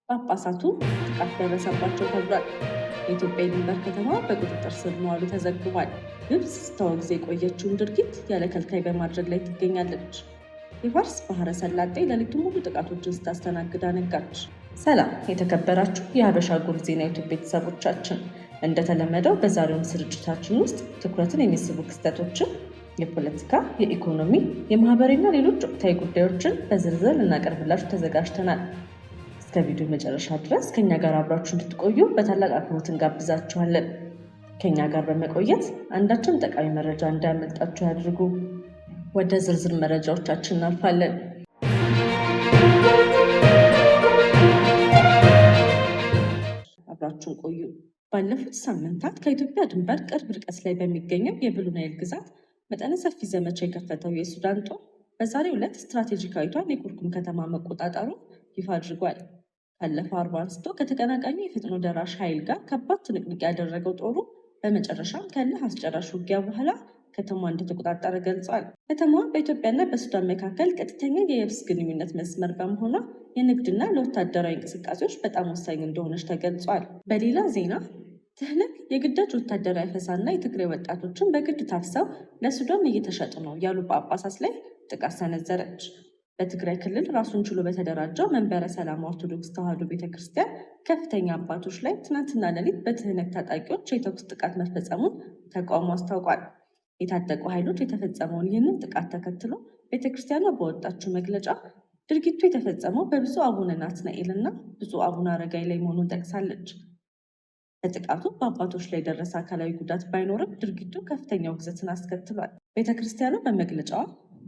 ጳጳሳቱ ጥቃት ደረሰባቸው ተብሏል። የኢትዮጵያ የድንበር ከተማ በቁጥጥር ስር መዋሉ ተዘግቧል። ግብፅ ስታወግዝ የቆየችውን ድርጊት ያለ ከልካይ በማድረግ ላይ ትገኛለች። የፋርስ ባህረ ሰላጤ ሌሊቱን ሙሉ ጥቃቶችን ስታስተናግድ አነጋች። ሰላም የተከበራችሁ የሀበሻ ጉር ዜና ዩቱብ ቤተሰቦቻችን፣ እንደተለመደው በዛሬውን ስርጭታችን ውስጥ ትኩረትን የሚስቡ ክስተቶችን፣ የፖለቲካ፣ የኢኮኖሚ፣ የማህበራዊና ሌሎች ወቅታዊ ጉዳዮችን በዝርዝር ልናቀርብላችሁ ተዘጋጅተናል። እስከ ቪዲዮ መጨረሻ ድረስ ከኛ ጋር አብራችሁ እንድትቆዩ በታላቅ አክብሮት እንጋብዛችኋለን። ከኛ ጋር በመቆየት አንዳችን ጠቃሚ መረጃ እንዳያመልጣችሁ ያድርጉ። ወደ ዝርዝር መረጃዎቻችን እናልፋለን። አብራችሁን ቆዩ። ባለፉት ሳምንታት ከኢትዮጵያ ድንበር ቅርብ ርቀት ላይ በሚገኘው የብሉ ናይል ግዛት መጠነ ሰፊ ዘመቻ የከፈተው የሱዳን ጦር በዛሬው ዕለት ስትራቴጂካዊቷን የኩርኩም ከተማ መቆጣጠሩ ይፋ አድርጓል። ካለፈው አርብ አንስቶ ከተቀናቃኙ የፈጥኖ ደራሽ ኃይል ጋር ከባድ ትንቅንቅ ያደረገው ጦሩ በመጨረሻም ከእልህ አስጨራሽ ውጊያ በኋላ ከተማዋ እንደተቆጣጠረ ገልጿል። ከተማዋ በኢትዮጵያና በሱዳን መካከል ቀጥተኛ የየብስ ግንኙነት መስመር በመሆኗ የንግድና ለወታደራዊ እንቅስቃሴዎች በጣም ወሳኝ እንደሆነች ተገልጿል። በሌላ ዜና ትህነግ የግዳጅ ወታደራዊ አፈሳና የትግራይ ወጣቶችን በግድ ታፍሰው ለሱዳን እየተሸጡ ነው ያሉ ጳጳሳት ላይ ጥቃት ሰነዘረች። በትግራይ ክልል ራሱን ችሎ በተደራጀው መንበረ ሰላም ኦርቶዶክስ ተዋሕዶ ቤተክርስቲያን ከፍተኛ አባቶች ላይ ትናንትና ሌሊት በትህነግ ታጣቂዎች የተኩስ ጥቃት መፈጸሙን ተቋሙ አስታውቋል። የታጠቁ ኃይሎች የተፈጸመውን ይህንን ጥቃት ተከትሎ ቤተክርስቲያኗ በወጣችው መግለጫ ድርጊቱ የተፈጸመው በብፁዕ አቡነ ናትናኤል እና ብፁዕ አቡነ አረጋይ ላይ መሆኑን ጠቅሳለች። በጥቃቱ በአባቶች ላይ የደረሰ አካላዊ ጉዳት ባይኖርም ድርጊቱ ከፍተኛ ውግዘትን አስከትሏል። ቤተክርስቲያኗ በመግለጫዋ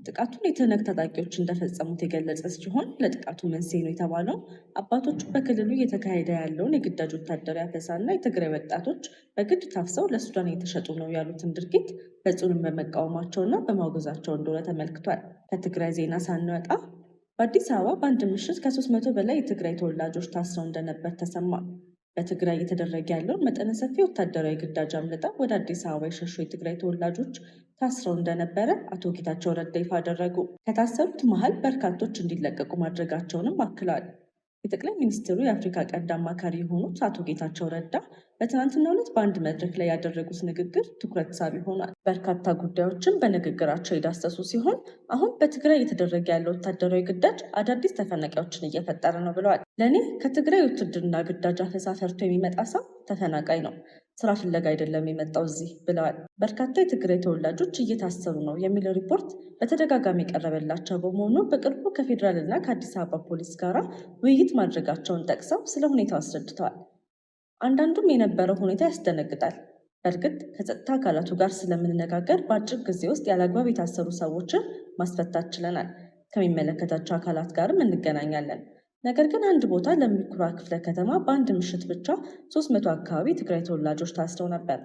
ጥቃቱን የትህነግ ታጣቂዎች እንደፈጸሙት የገለጸ ሲሆን ለጥቃቱ መንስኤ ነው የተባለው አባቶቹ በክልሉ እየተካሄደ ያለውን የግዳጅ ወታደራዊ አፈሳና የትግራይ ወጣቶች በግድ ታፍሰው ለሱዳን የተሸጡ ነው ያሉትን ድርጊት በጽኑም በመቃወማቸውና በማውገዛቸው እንደሆነ ተመልክቷል። ከትግራይ ዜና ሳንወጣ በአዲስ አበባ በአንድ ምሽት ከ300 በላይ የትግራይ ተወላጆች ታስረው እንደነበር ተሰማ። በትግራይ እየተደረገ ያለውን መጠነ ሰፊ ወታደራዊ ግዳጅ አምልጠው ወደ አዲስ አበባ የሸሹ የትግራይ ተወላጆች ታስረው እንደነበረ አቶ ጌታቸው ረዳ ይፋ አደረጉ። ከታሰሩት መሃል በርካቶች እንዲለቀቁ ማድረጋቸውንም አክለዋል። የጠቅላይ ሚኒስትሩ የአፍሪካ ቀንድ አማካሪ የሆኑት አቶ ጌታቸው ረዳ በትናንትናው ዕለት በአንድ መድረክ ላይ ያደረጉት ንግግር ትኩረት ሳቢ ሆኗል። በርካታ ጉዳዮችን በንግግራቸው የዳሰሱ ሲሆን አሁን በትግራይ እየተደረገ ያለው ወታደራዊ ግዳጅ አዳዲስ ተፈናቃዮችን እየፈጠረ ነው ብለዋል። ለእኔ ከትግራይ ውትድርና ግዳጅ አፈሳ ሰርቶ የሚመጣ ሰው ተፈናቃይ ነው፣ ስራ ፍለጋ አይደለም የመጣው እዚህ ብለዋል። በርካታ የትግራይ ተወላጆች እየታሰሩ ነው የሚል ሪፖርት በተደጋጋሚ የቀረበላቸው በመሆኑ በቅርቡ ከፌዴራል እና ከአዲስ አበባ ፖሊስ ጋር ውይይት ማድረጋቸውን ጠቅሰው ስለ ሁኔታው አስረድተዋል። አንዳንዱም የነበረው ሁኔታ ያስደነግጣል። በእርግጥ ከጸጥታ አካላቱ ጋር ስለምንነጋገር በአጭር ጊዜ ውስጥ ያለአግባብ የታሰሩ ሰዎችን ማስፈታት ችለናል። ከሚመለከታቸው አካላት ጋርም እንገናኛለን። ነገር ግን አንድ ቦታ ለሚኩራ ክፍለ ከተማ በአንድ ምሽት ብቻ 300 አካባቢ ትግራይ ተወላጆች ታስረው ነበር።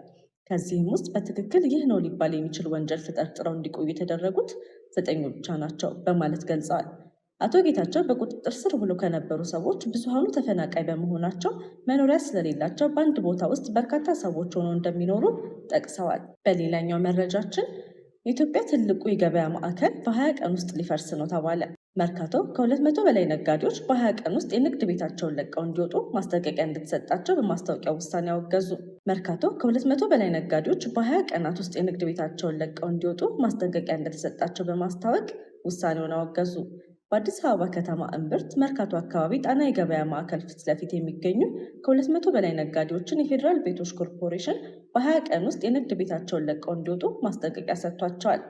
ከዚህም ውስጥ በትክክል ይህ ነው ሊባል የሚችል ወንጀል ተጠርጥረው እንዲቆዩ የተደረጉት 9 ብቻ ናቸው በማለት ገልጸዋል። አቶ ጌታቸው በቁጥጥር ስር ውለው ከነበሩ ሰዎች ብዙሃኑ ተፈናቃይ በመሆናቸው መኖሪያ ስለሌላቸው በአንድ ቦታ ውስጥ በርካታ ሰዎች ሆነው እንደሚኖሩ ጠቅሰዋል። በሌላኛው መረጃችን የኢትዮጵያ ትልቁ የገበያ ማዕከል በ20 ቀን ውስጥ ሊፈርስ ነው ተባለ። መርካቶ ከ200 በላይ ነጋዴዎች በ20 ቀን ውስጥ የንግድ ቤታቸውን ለቀው እንዲወጡ ማስጠንቀቂያ እንድትሰጣቸው በማስታወቂያ ውሳኔ አወገዙ። መርካቶ ከ200 በላይ ነጋዴዎች በ20 ቀናት ውስጥ የንግድ ቤታቸውን ለቀው እንዲወጡ ማስጠንቀቂያ እንደተሰጣቸው በማስታወቅ ውሳኔውን አወገዙ። በአዲስ አበባ ከተማ እምብርት መርካቶ አካባቢ ጣና የገበያ ማዕከል ፊት ለፊት የሚገኙ ከ200 በላይ ነጋዴዎችን የፌዴራል ቤቶች ኮርፖሬሽን በ20 ቀን ውስጥ የንግድ ቤታቸውን ለቀው እንዲወጡ ማስጠንቀቂያ ሰጥቷቸዋል።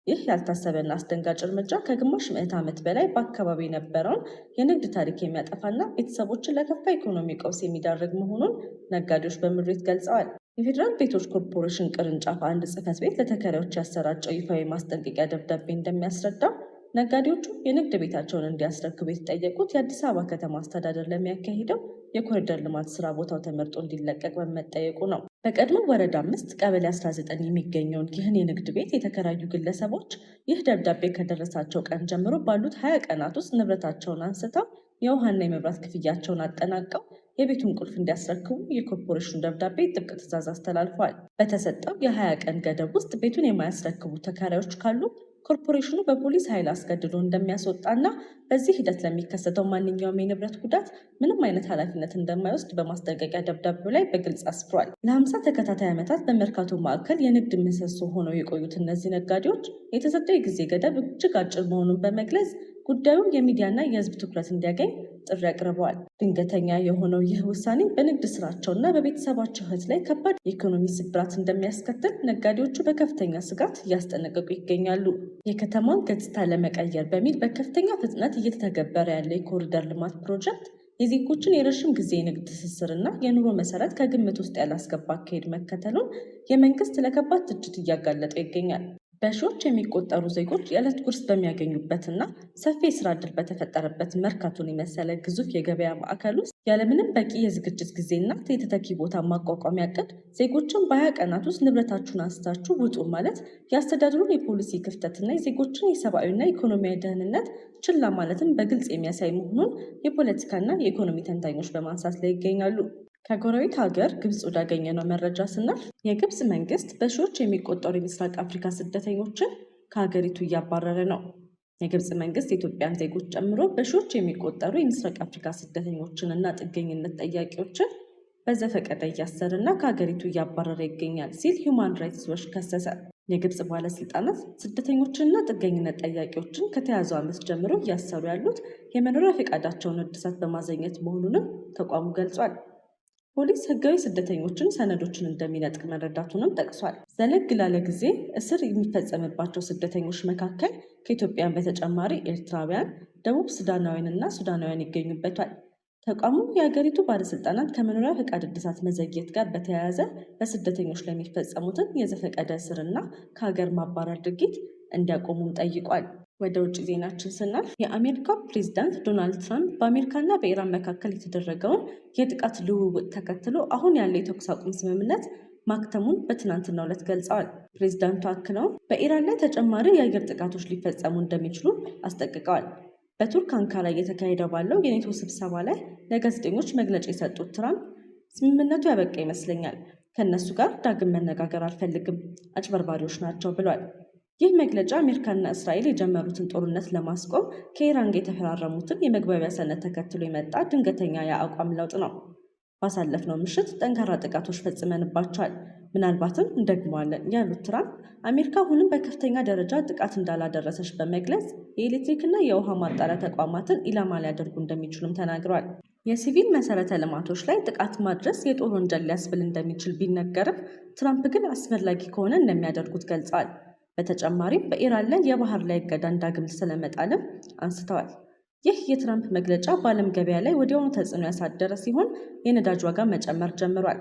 ይህ ያልታሰበና አስደንጋጭ እርምጃ ከግማሽ ምዕተ ዓመት በላይ በአካባቢ የነበረውን የንግድ ታሪክ የሚያጠፋና ቤተሰቦችን ለከፋ ኢኮኖሚ ቀውስ የሚዳርግ መሆኑን ነጋዴዎች በምሬት ገልጸዋል። የፌዴራል ቤቶች ኮርፖሬሽን ቅርንጫፍ አንድ ጽሕፈት ቤት ለተከራዮች ያሰራጨው ይፋዊ ማስጠንቀቂያ ደብዳቤ እንደሚያስረዳው ነጋዴዎቹ የንግድ ቤታቸውን እንዲያስረክቡ የተጠየቁት የአዲስ አበባ ከተማ አስተዳደር ለሚያካሂደው የኮሪደር ልማት ስራ ቦታው ተመርጦ እንዲለቀቅ በመጠየቁ ነው። በቀድሞ ወረዳ 5 ቀበሌ 19 የሚገኘውን ይህን የንግድ ቤት የተከራዩ ግለሰቦች ይህ ደብዳቤ ከደረሳቸው ቀን ጀምሮ ባሉት 20 ቀናት ውስጥ ንብረታቸውን አንስተው የውሃና የመብራት ክፍያቸውን አጠናቀው የቤቱን ቁልፍ እንዲያስረክቡ የኮርፖሬሽኑ ደብዳቤ ጥብቅ ትዕዛዝ አስተላልፏል። በተሰጠው የ20 ቀን ገደብ ውስጥ ቤቱን የማያስረክቡ ተከራዮች ካሉ ኮርፖሬሽኑ በፖሊስ ኃይል አስገድዶ እንደሚያስወጣና በዚህ ሂደት ለሚከሰተው ማንኛውም የንብረት ጉዳት ምንም አይነት ኃላፊነት እንደማይወስድ በማስጠንቀቂያ ደብዳቤው ላይ በግልጽ አስፍሯል። ለ50 ተከታታይ ዓመታት በመርካቶ ማዕከል የንግድ ምሰሶ ሆነው የቆዩት እነዚህ ነጋዴዎች የተሰጠው የጊዜ ገደብ እጅግ አጭር መሆኑን በመግለጽ ጉዳዩ የሚዲያና የሕዝብ ትኩረት እንዲያገኝ ጥሪ አቅርበዋል። ድንገተኛ የሆነው ይህ ውሳኔ በንግድ ስራቸውና በቤተሰባቸው ሕይወት ላይ ከባድ የኢኮኖሚ ስብራት እንደሚያስከትል ነጋዴዎቹ በከፍተኛ ስጋት እያስጠነቀቁ ይገኛሉ። የከተማውን ገጽታ ለመቀየር በሚል በከፍተኛ ፍጥነት እየተተገበረ ያለ የኮሪደር ልማት ፕሮጀክት የዜጎችን የረዥም ጊዜ የንግድ ትስስርና የኑሮ መሰረት ከግምት ውስጥ ያላስገባ አካሄድ መከተሉን የመንግስት ለከባድ ትችት እያጋለጠው ይገኛል። በሺዎች የሚቆጠሩ ዜጎች የዕለት ጉርስ በሚያገኙበትና ሰፊ የስራ ዕድል በተፈጠረበት መርካቶን የመሰለ ግዙፍ የገበያ ማዕከል ውስጥ ያለምንም በቂ የዝግጅት ጊዜና የተተኪ ቦታ ማቋቋሚያ ዕቅድ ዜጎችን በ20 ቀናት ውስጥ ንብረታችሁን አንስታችሁ ውጡ ማለት የአስተዳደሩን የፖሊሲ ክፍተትና የዜጎችን የሰብአዊና ኢኮኖሚያዊ ደህንነት ችላ ማለትን በግልጽ የሚያሳይ መሆኑን የፖለቲካና የኢኮኖሚ ተንታኞች በማንሳት ላይ ይገኛሉ። ከጎረቤት ሀገር ግብጽ ወዳገኘነው መረጃ ስናልፍ የግብጽ መንግስት በሺዎች የሚቆጠሩ የምስራቅ አፍሪካ ስደተኞችን ከሀገሪቱ እያባረረ ነው። የግብጽ መንግስት የኢትዮጵያን ዜጎች ጨምሮ በሺዎች የሚቆጠሩ የምስራቅ አፍሪካ ስደተኞችን እና ጥገኝነት ጠያቂዎችን በዘፈቀደ እያሰረና ከሀገሪቱ እያባረረ ይገኛል ሲል ሂውማን ራይትስ ዎች ከሰሰ። የግብጽ ባለስልጣናት ስደተኞችንና ጥገኝነት ጠያቂዎችን ከተያዘው ዓመት ጀምሮ እያሰሩ ያሉት የመኖሪያ ፈቃዳቸውን እድሳት በማዘግየት መሆኑንም ተቋሙ ገልጿል። ፖሊስ ህጋዊ ስደተኞችን ሰነዶችን እንደሚነጥቅ መረዳቱንም ጠቅሷል። ዘለግ ላለ ጊዜ እስር የሚፈጸምባቸው ስደተኞች መካከል ከኢትዮጵያን በተጨማሪ ኤርትራውያን፣ ደቡብ ሱዳናውያን እና ሱዳናውያን ይገኙበታል። ተቋሙ የሀገሪቱ ባለስልጣናት ከመኖሪያ ፈቃድ እድሳት መዘግየት ጋር በተያያዘ በስደተኞች ላይ የሚፈጸሙትን የዘፈቀደ እስርና ከሀገር ማባረር ድርጊት እንዲያቆሙም ጠይቋል። ወደ ውጭ ዜናችን ስናልፍ የአሜሪካው ፕሬዝዳንት ዶናልድ ትራምፕ በአሜሪካና በኢራን መካከል የተደረገውን የጥቃት ልውውጥ ተከትሎ አሁን ያለው የተኩስ አቁም ስምምነት ማክተሙን በትናንትናው ዕለት ገልጸዋል። ፕሬዝዳንቱ አክለውም በኢራን ላይ ተጨማሪ የአየር ጥቃቶች ሊፈጸሙ እንደሚችሉ አስጠንቅቀዋል። በቱርክ አንካራ እየተካሄደ ባለው የኔቶ ስብሰባ ላይ ለጋዜጠኞች መግለጫ የሰጡት ትራምፕ ስምምነቱ ያበቃ ይመስለኛል፣ ከእነሱ ጋር ዳግም መነጋገር አልፈልግም፣ አጭበርባሪዎች ናቸው ብሏል። ይህ መግለጫ አሜሪካና እስራኤል የጀመሩትን ጦርነት ለማስቆም ከኢራን ጋር የተፈራረሙትን የመግባቢያ ሰነድ ተከትሎ የመጣ ድንገተኛ የአቋም ለውጥ ነው። ባሳለፍነው ምሽት ጠንካራ ጥቃቶች ፈጽመንባቸዋል፣ ምናልባትም እንደግመዋለን ያሉት ትራምፕ አሜሪካ አሁንም በከፍተኛ ደረጃ ጥቃት እንዳላደረሰች በመግለጽ የኤሌክትሪክና የውሃ ማጣሪያ ተቋማትን ኢላማ ሊያደርጉ እንደሚችሉም ተናግረዋል። የሲቪል መሰረተ ልማቶች ላይ ጥቃት ማድረስ የጦር ወንጀል ሊያስብል እንደሚችል ቢነገርም ትራምፕ ግን አስፈላጊ ከሆነ እንደሚያደርጉት ገልጸዋል። በተጨማሪም በኢራን ላይ የባህር ላይ እገዳን ዳግም ስለመጣልም አንስተዋል። ይህ የትራምፕ መግለጫ በዓለም ገበያ ላይ ወዲያውኑ ተጽዕኖ ያሳደረ ሲሆን የነዳጅ ዋጋ መጨመር ጀምሯል።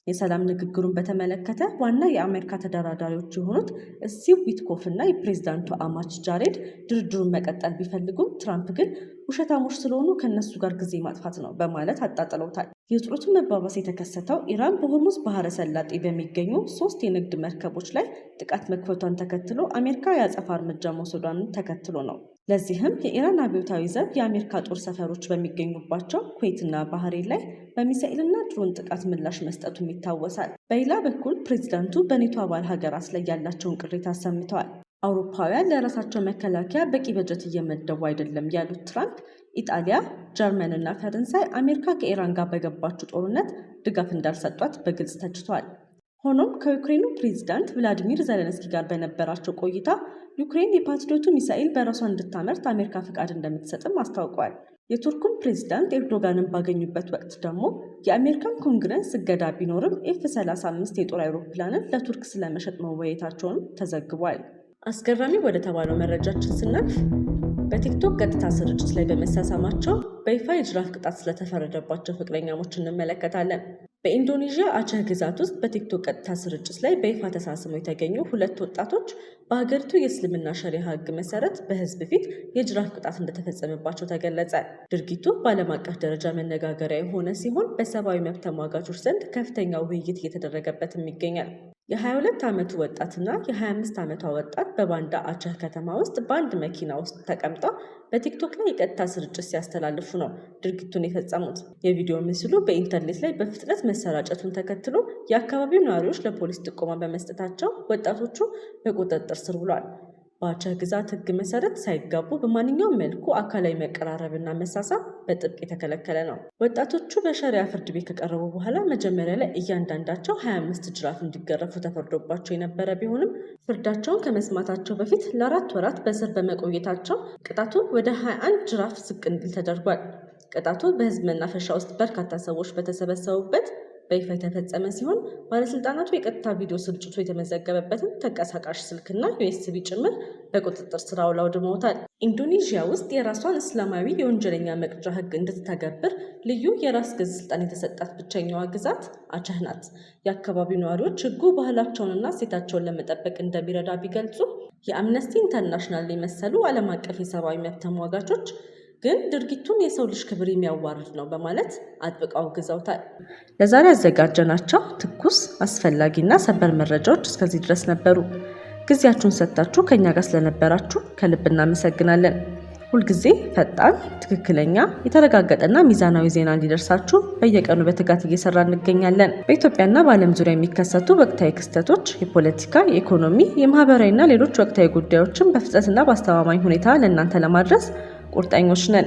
የሰላም ንግግሩን በተመለከተ ዋና የአሜሪካ ተደራዳሪዎች የሆኑት ስቲቭ ዊትኮፍ እና የፕሬዝዳንቱ አማች ጃሬድ ድርድሩን መቀጠል ቢፈልጉም ትራምፕ ግን ውሸታሞች ስለሆኑ ከእነሱ ጋር ጊዜ ማጥፋት ነው በማለት አጣጥለውታል። የውጥረቱ መባባስ የተከሰተው ኢራን በሆርሙዝ ባህረ ሰላጤ በሚገኙ 3 የንግድ መርከቦች ላይ ጥቃት መክፈቷን ተከትሎ አሜሪካ የአጸፋ እርምጃ መውሰዷን ተከትሎ ነው። ለዚህም የኢራን አብዮታዊ ዘብ የአሜሪካ ጦር ሰፈሮች በሚገኙባቸው ኩዌትና ባህሬን ላይ በሚሳኤልና ድሮን ጥቃት ምላሽ መስጠቱም ይታወሳል። በሌላ በኩል ፕሬዚዳንቱ በኔቶ አባል ሀገራት ላይ ያላቸውን ቅሬታ አሰምተዋል። አውሮፓውያን ለራሳቸው መከላከያ በቂ በጀት እየመደቡ አይደለም ያሉት ትራምፕ ኢጣሊያ፣ ጀርመን እና ፈረንሳይ አሜሪካ ከኢራን ጋር በገባችው ጦርነት ድጋፍ እንዳልሰጧት በግልጽ ተችተዋል። ሆኖም ከዩክሬኑ ፕሬዝዳንት ቭላዲሚር ዘለንስኪ ጋር በነበራቸው ቆይታ ዩክሬን የፓትሪዮቱ ሚሳኤል በራሷ እንድታመርት አሜሪካ ፍቃድ እንደምትሰጥም አስታውቋል። የቱርኩን ፕሬዝዳንት ኤርዶጋንን ባገኙበት ወቅት ደግሞ የአሜሪካን ኮንግረስ እገዳ ቢኖርም ኤፍ-35 የጦር አይሮፕላንን ለቱርክ ስለመሸጥ መወያየታቸውን ተዘግቧል። አስገራሚ ወደ ተባለው መረጃችን ስናልፍ በቲክቶክ ቀጥታ ስርጭት ላይ በመሳሳማቸው በይፋ የጅራፍ ቅጣት ስለተፈረደባቸው ፍቅረኛሞች እንመለከታለን። በኢንዶኔዥያ አቸህ ግዛት ውስጥ በቲክቶክ ቀጥታ ስርጭት ላይ በይፋ ተሳስመው የተገኙ 2 ወጣቶች በሀገሪቱ የእስልምና ሸሪዓ ሕግ መሰረት በሕዝብ ፊት የጅራፍ ቅጣት እንደተፈጸመባቸው ተገለጸ። ድርጊቱ በዓለም አቀፍ ደረጃ መነጋገሪያ የሆነ ሲሆን በሰብአዊ መብት ተሟጋቾች ዘንድ ከፍተኛ ውይይት እየተደረገበትም ይገኛል። የ22 ዓመቱ ወጣትና የ25 ዓመቷ ወጣት በባንዳ አቸህ ከተማ ውስጥ በአንድ መኪና ውስጥ ተቀምጠው በቲክቶክ ላይ የቀጥታ ስርጭት ሲያስተላልፉ ነው ድርጊቱን የፈጸሙት። የቪዲዮ ምስሉ በኢንተርኔት ላይ በፍጥነት መሰራጨቱን ተከትሎ የአካባቢው ነዋሪዎች ለፖሊስ ጥቆማ በመስጠታቸው ወጣቶቹ በቁጥጥር ስር ውለዋል። በአቸህ ግዛት ሕግ መሰረት ሳይጋቡ በማንኛውም መልኩ አካላዊ መቀራረብና መሳሳብ በጥብቅ የተከለከለ ነው። ወጣቶቹ በሸሪያ ፍርድ ቤት ከቀረቡ በኋላ መጀመሪያ ላይ እያንዳንዳቸው 25 ጅራፍ እንዲገረፉ ተፈርዶባቸው የነበረ ቢሆንም ፍርዳቸውን ከመስማታቸው በፊት ለ4 ወራት በእስር በመቆየታቸው ቅጣቱ ወደ 21 ጅራፍ ዝቅ እንዲል ተደርጓል። ቅጣቱ በህዝብ መናፈሻ ውስጥ በርካታ ሰዎች በተሰበሰቡበት በይፋ የተፈጸመ ሲሆን ባለስልጣናቱ የቀጥታ ቪዲዮ ስርጭቱ የተመዘገበበትን ተንቀሳቃሽ ስልክና ዩኤስቢ ጭምር በቁጥጥር ስር አውለው አውድመውታል። ኢንዶኔዥያ ውስጥ የራሷን እስላማዊ የወንጀለኛ መቅጫ ህግ እንድትተገብር ልዩ የራስ ገዝ ስልጣን የተሰጣት ብቸኛዋ ግዛት አቸህ ናት። የአካባቢው ነዋሪዎች ህጉ ባህላቸውንና እሴታቸውን ለመጠበቅ እንደሚረዳ ቢገልጹ፣ የአምነስቲ ኢንተርናሽናል የመሰሉ ዓለም አቀፍ የሰብአዊ መብት ተሟጋቾች ግን ድርጊቱን የሰው ልጅ ክብር የሚያዋርድ ነው በማለት አጥብቀው አውግዘውታል። ለዛሬ ያዘጋጀናቸው ትኩስ አስፈላጊና ሰበር መረጃዎች እስከዚህ ድረስ ነበሩ። ጊዜያችሁን ሰጥታችሁ ከኛ ጋር ስለነበራችሁ ከልብ እናመሰግናለን። ሁልጊዜ ፈጣን፣ ትክክለኛ፣ የተረጋገጠና ሚዛናዊ ዜና እንዲደርሳችሁ በየቀኑ በትጋት እየሰራ እንገኛለን። በኢትዮጵያና በዓለም ዙሪያ የሚከሰቱ ወቅታዊ ክስተቶች፣ የፖለቲካ፣ የኢኮኖሚ፣ የማህበራዊና ሌሎች ወቅታዊ ጉዳዮችን በፍጥነትና በአስተማማኝ ሁኔታ ለእናንተ ለማድረስ ቁርጠኞች ነን።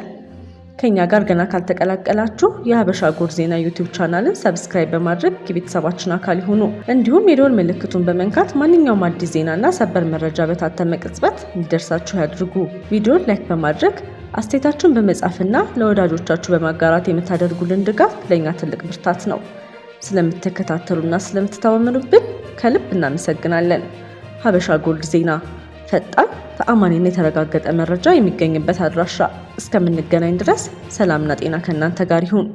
ከኛ ጋር ገና ካልተቀላቀላችሁ የሀበሻ ጎድ ዜና ዩቲዩብ ቻናልን ሰብስክራይብ በማድረግ የቤተሰባችን አካል ይሁኑ። እንዲሁም የደወል ምልክቱን በመንካት ማንኛውም አዲስ ዜናና ሰበር መረጃ በታተመ ቅጽበት እንዲደርሳችሁ ያድርጉ። ቪዲዮን ላይክ በማድረግ አስተያየታችሁን በመጻፍና ለወዳጆቻችሁ በማጋራት የምታደርጉልን ድጋፍ ለእኛ ትልቅ ብርታት ነው። ስለምትከታተሉና ስለምትተማመኑብን ከልብ እናመሰግናለን። ሀበሻ ጎልድ ዜና፣ ፈጣን ተአማኒና የተረጋገጠ መረጃ የሚገኝበት አድራሻ። እስከምንገናኝ ድረስ ሰላምና ጤና ከእናንተ ጋር ይሁን።